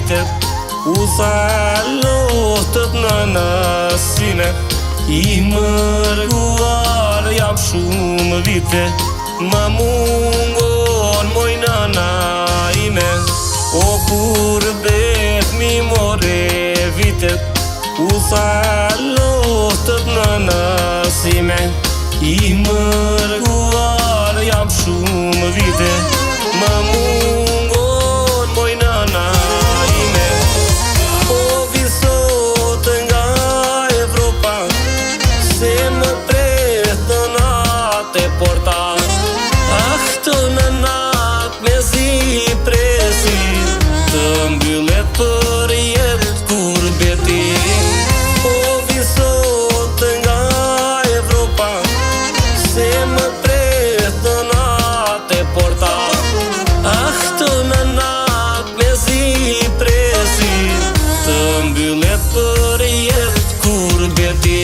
vitet u thalotët në nasine I mërguar jam shumë vite Ma mungon moj nana ime O kur bet mi more vitet U thalotët në nasime I mërguar jam shumë vite Ma mungon moj nana ime Po visot nga Evropa Se më pret në natë e porta Ah, të në natë me zi presi Të mbyllet për jetë kur beti Po visot nga Evropa Se më pret në natë e porta Ah, të në natë me zi presi Të mbyllet për jetë kur beti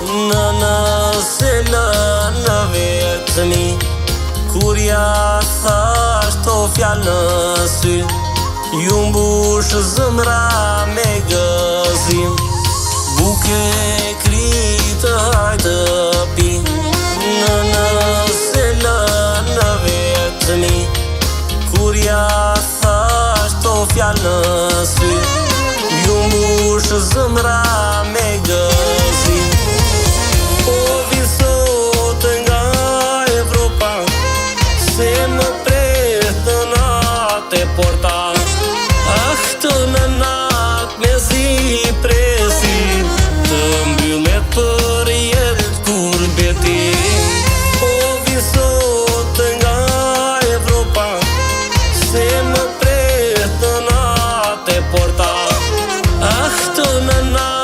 Në nëse në vetëmi Kur ja thash to fjallë në sy Ju mbush zëmra me gëzim Buke kritë hajtë pi Në nëse në vetëmi Kur ja thash to fjallë në sy Ju mbush zëmra me gëzim Po visot nga Evropa Se më pret në natë e porta Ah, të në natë me zi presi Të mbyllet për jetë kur beti Po visot nga Evropa Se më pret në natë e porta Ah, të në natë